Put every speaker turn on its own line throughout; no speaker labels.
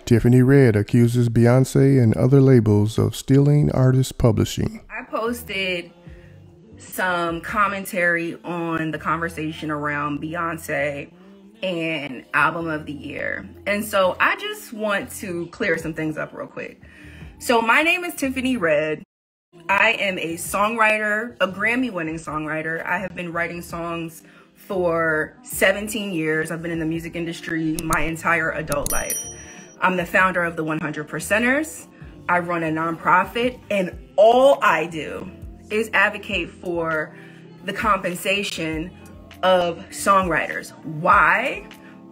Tiffany Red accuses Beyonce and other labels of stealing artist publishing.
I posted some commentary on the conversation around Beyonce and album of the year. And so I just want to clear some things up real quick. So my name is Tiffany Red. I am a songwriter, a Grammy-winning songwriter. I have been writing songs for 17 years. I've been in the music industry my entire adult life. I'm the founder of the 100%ers. I run a nonprofit, and all I do is advocate for the compensation of songwriters. Why?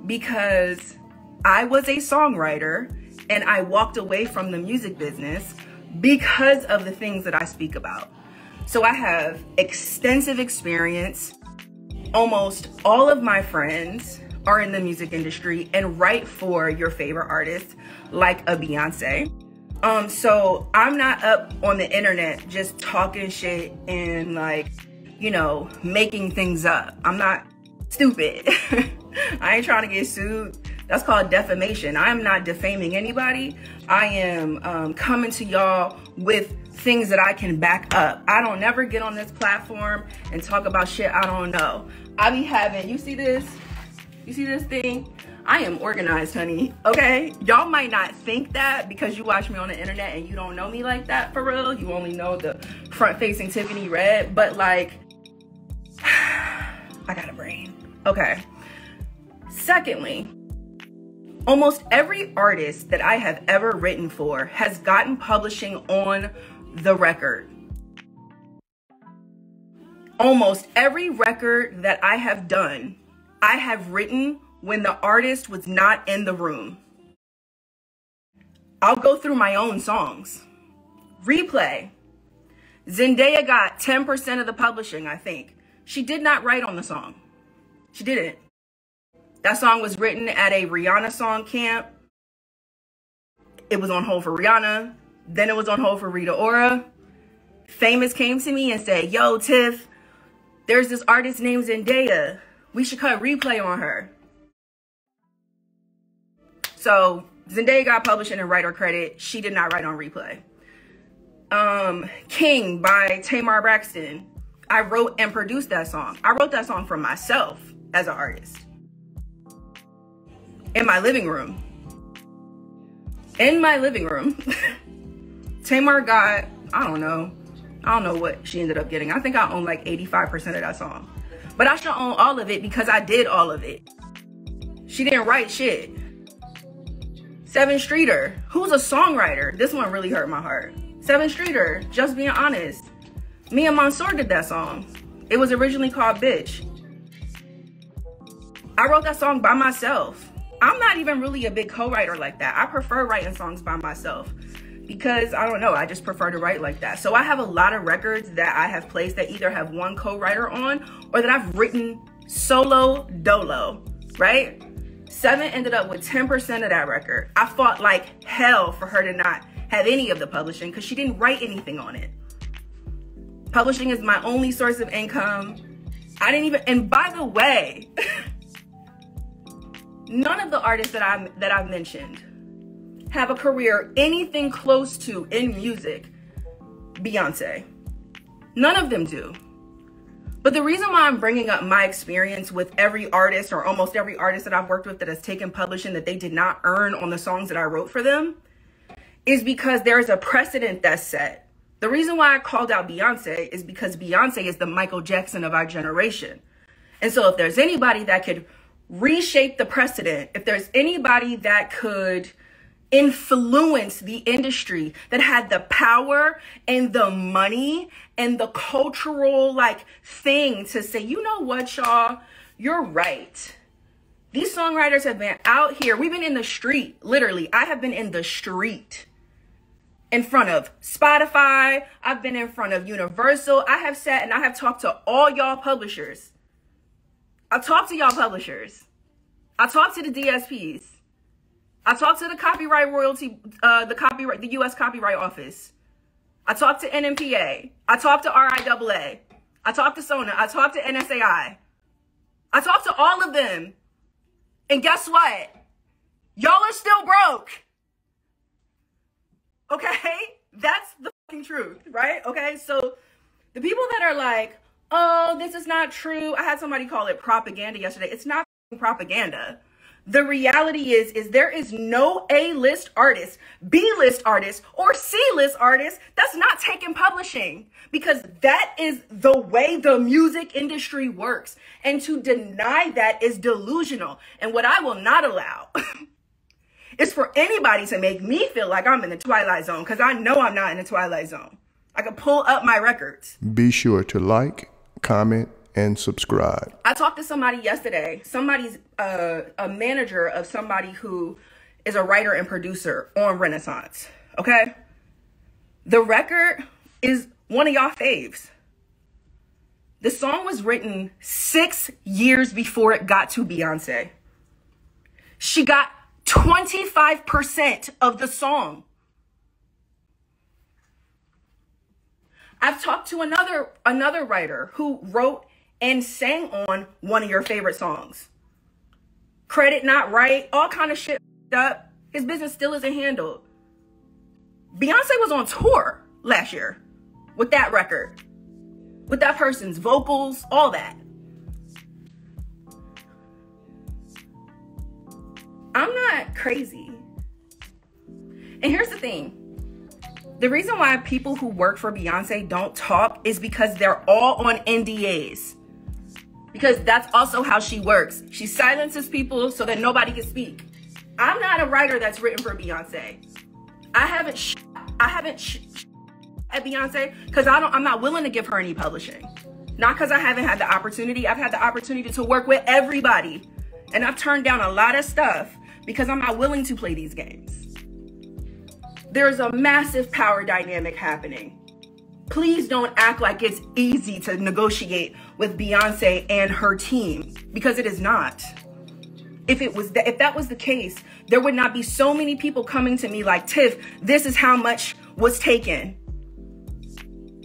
Because I was a songwriter and I walked away from the music business because of the things that I speak about. So I have extensive experience. Almost all of my friends are in the music industry and write for your favorite artists like a Beyonce. So I'm not up on the internet just talking shit and making things up. I'm not stupid. I ain't trying to get sued. That's called defamation. I am not defaming anybody. I am coming to y'all with things that I can back up. I don't never get on this platform and talk about shit I don't know. I be having, you see this? You see this thing? I am organized, honey, okay? Y'all might not think that because you watch me on the internet and you don't know me like that for real. You only know the front-facing Tiffany Red, but I got a brain. Okay. Secondly, almost every artist that I have ever written for has gotten publishing on the record. Almost every record that I have done, I have written when the artist was not in the room. I'll go through my own songs. Replay. Zendaya got 10% of the publishing, I think. She did not write on the song. She didn't. That song was written at a Rihanna song camp. It was on hold for Rihanna. Then it was on hold for Rita Ora. Famous came to me and said, yo, Tiff, there's this artist named Zendaya. We should cut Replay on her. So Zendaya got publishing and writer credit. She did not write on Replay. King by Tamar Braxton. I wrote and produced that song. I wrote that song for myself as an artist. In my living room. In my living room. Tamar got, I don't know what she ended up getting. I think I own like 85% of that song. But I should own all of it because I did all of it. She didn't write shit. Seven Streeter, who's a songwriter. This one really hurt my heart. Seven Streeter, Just Being Honest. Me and Mansour did that song. It was originally called Bitch. I wrote that song by myself. I'm not even really a big co-writer like that. I prefer writing songs by myself because I don't know, I just prefer to write like that. So I have a lot of records that I have placed that either have one co-writer on or that I've written solo dolo, right? Seven ended up with 10% of that record. I fought like hell for her to not have any of the publishing because she didn't write anything on it. Publishing is my only source of income. I didn't even, and by the way, none of the artists that I've mentioned have a career anything close to in music Beyonce. None of them do. But the reason why I'm bringing up my experience with every artist or almost every artist that I've worked with that has taken publishing that they did not earn on the songs that I wrote for them is because there's a precedent that's set. The reason why I called out Beyonce is because Beyonce is the Michael Jackson of our generation. And so if there's anybody that could reshape the precedent, if there's anybody that could influence the industry, that had the power and the money and the cultural thing to say, you know what, y'all, you're right. These songwriters have been out here. We've been in the street. Literally, I have been in the street in front of Spotify. I've been in front of Universal. I have sat and I have talked to all y'all publishers. I talked to y'all publishers. I talked to the DSPs. I talked to the copyright royalty, the U.S. Copyright Office. I talked to NMPA. I talked to RIAA. I talked to SONA. I talked to NSAI. I talked to all of them. And guess what? Y'all are still broke. Okay? That's the fucking truth, right? Okay? So the people that are like, oh, this is not true. I had somebody call it propaganda yesterday. It's not propaganda. The reality is there is no A-list artist, B-list artist, or C-list artist that's not taking publishing, because that is the way the music industry works. And to deny that is delusional. And what I will not allow is for anybody to make me feel like I'm in the Twilight Zone, because I know I'm not in the Twilight Zone. I can pull up my records.
Be sure to like, comment, and subscribe.
I talked to somebody yesterday. Somebody's a manager of somebody who is a writer and producer on Renaissance. Okay? The record is one of y'all faves. The song was written 6 years before it got to Beyonce. She got 25% of the song. I've talked to another writer who wrote and sang on one of your favorite songs. Credit not right, all kind of shit up. His business still isn't handled. Beyonce was on tour last year with that record, with that person's vocals, all that. I'm not crazy. And here's the thing. The reason why people who work for Beyonce don't talk is because they're all on NDAs. Because that's also how she works. She silences people so that nobody can speak. I'm not a writer that's written for Beyonce. I haven't at Beyonce because I'm not willing to give her any publishing. Not because I haven't had the opportunity. I've had the opportunity to work with everybody. And I've turned down a lot of stuff because I'm not willing to play these games. There's a massive power dynamic happening. Please don't act like it's easy to negotiate with Beyonce and her team, because it is not. If that was the case, there would not be so many people coming to me like, Tiff, this is how much was taken.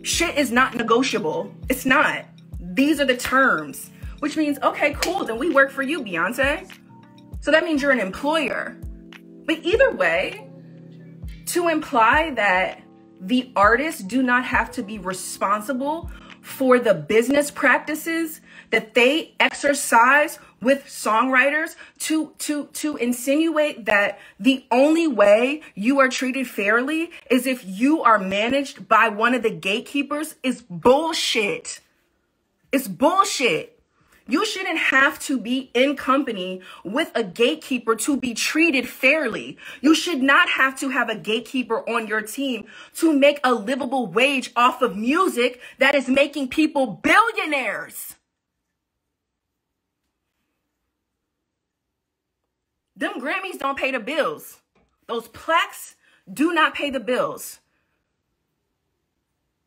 Shit is not negotiable. It's not. These are the terms, which means, okay, cool, then we work for you, Beyonce. So that means you're an employer. But either way, to imply that the artists do not have to be responsible for the business practices that they exercise with songwriters, to insinuate that the only way you are treated fairly is if you are managed by one of the gatekeepers is bullshit. It's bullshit. You shouldn't have to be in company with a gatekeeper to be treated fairly. You should not have to have a gatekeeper on your team to make a livable wage off of music that is making people billionaires. Them Grammys don't pay the bills. Those plaques do not pay the bills.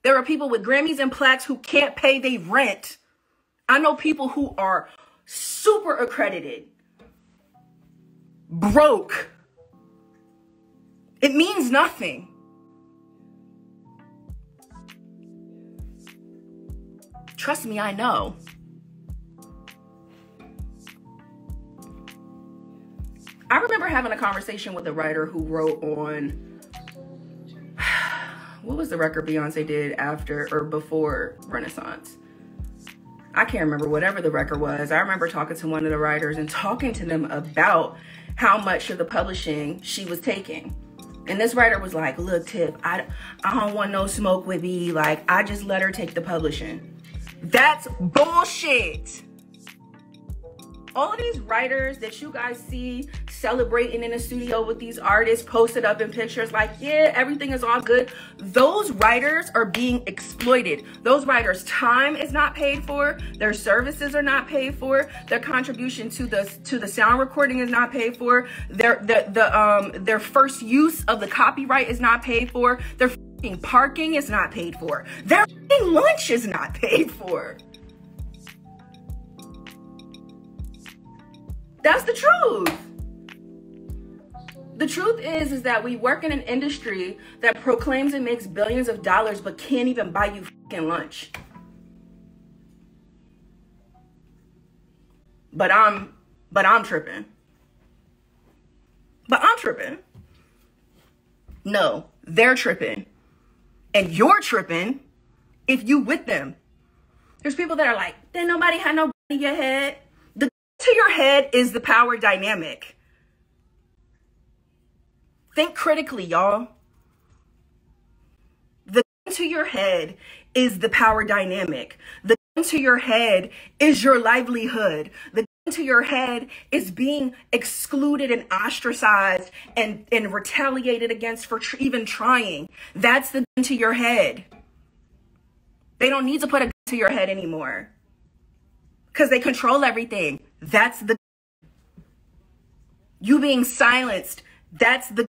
There are people with Grammys and plaques who can't pay their rent. I know people who are super accredited, broke. It means nothing. Trust me, I know. I remember having a conversation with a writer who wrote on, what was the record Beyonce did after or before Renaissance? I can't remember, whatever the record was. I remember talking to one of the writers and talking to them about how much of the publishing she was taking. And this writer was like, look, Tiff, I don't want no smoke with me. Like, I just let her take the publishing. That's bullshit. All of these writers that you guys see celebrating in the studio with these artists posted up in pictures like, yeah, everything is all good. Those writers are being exploited. Those writers' time is not paid for. Their services are not paid for. Their contribution to the sound recording is not paid for. Their first use of the copyright is not paid for. Their parking is not paid for. Their lunch is not paid for. That's the truth. The truth is that we work in an industry that proclaims it makes billions of dollars but can't even buy you fucking lunch. But I'm tripping. No, they're tripping. And you're tripping if you with them. There's people that are like, then nobody had no in your head. The to your head is the power dynamic. Think critically, y'all. The to your head is the power dynamic. The to your head is your livelihood. The to your head is being excluded and ostracized and retaliated against for even trying. That's the gun to your head. They don't need to put a gun to your head anymore because they control everything. That's the you being silenced. That's the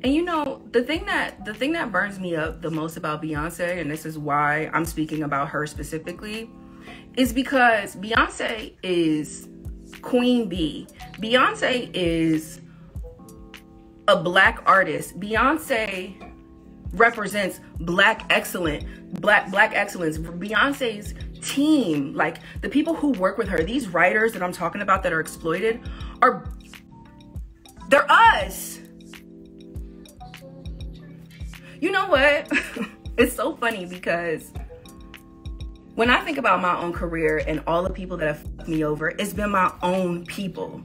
And you know, the thing that burns me up the most about Beyonce, and this is why I'm speaking about her specifically, is because Beyonce is Queen Bee. Beyonce is a black artist. Beyonce represents black excellence. Beyonce's team, like the people who work with her, these writers that I'm talking about that are exploited, they're us. You know what? It's so funny because when I think about my own career and all the people that have fucked me over, it's been my own people.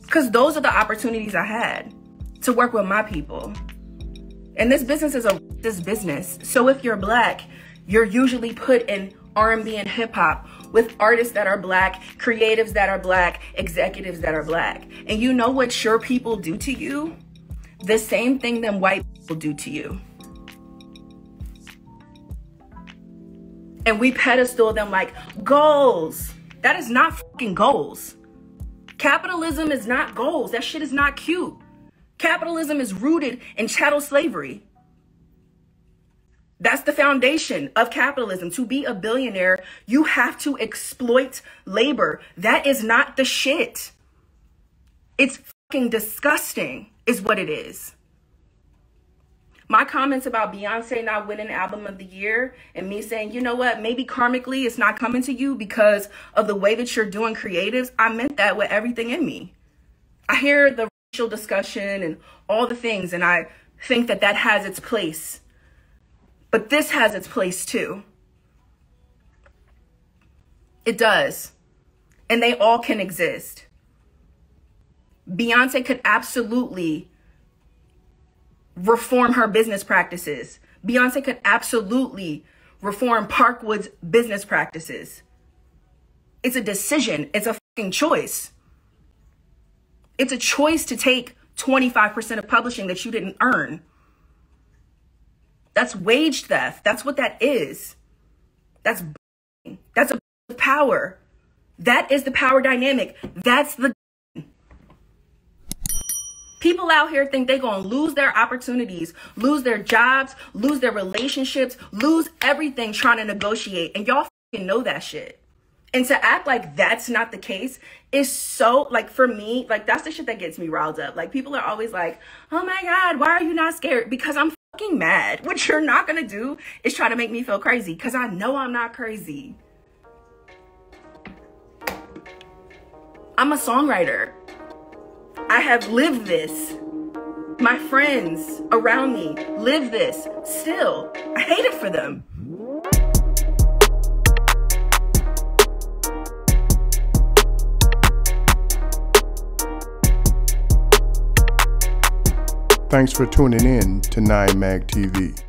Because those are the opportunities I had to work with my people. And this business is this business. So if you're black, you're usually put in R&B and hip hop with artists that are black, creatives that are black, executives that are black. And you know what your people do to you? The same thing them white people do to you. And we pedestal them like goals. That is not fucking goals. Capitalism is not goals. That shit is not cute. Capitalism is rooted in chattel slavery. That's the foundation of capitalism. To be a billionaire, you have to exploit labor. That is not the shit. It's fucking disgusting. Is what it is. My comments about Beyonce not winning Album of the Year and me saying, you know what, maybe karmically it's not coming to you because of the way that you're doing creatives, I meant that with everything in me. I hear the racial discussion and all the things, and I think that that has its place. But this has its place too. It does. And they all can exist. Beyonce could absolutely reform her business practices. Beyonce could absolutely reform Parkwood's business practices. It's a decision. It's a fucking choice. It's a choice to take 25% of publishing that you didn't earn. That's wage theft. That's what that is. That's a power. That is the power dynamic. That's the people out here think they're going to lose their opportunities, lose their jobs, lose their relationships, lose everything trying to negotiate. And y'all fucking know that shit. And to act like that's not the case is so, like, for me, like, that's the shit that gets me riled up. Like, people are always like, oh my God, why are you not scared? Because I'm fucking mad. What you're not going to do is try to make me feel crazy because I know I'm not crazy. I'm a songwriter. I have lived this. My friends around me live this still. I hate it for them.
Thanks for tuning in to 9 Mag TV.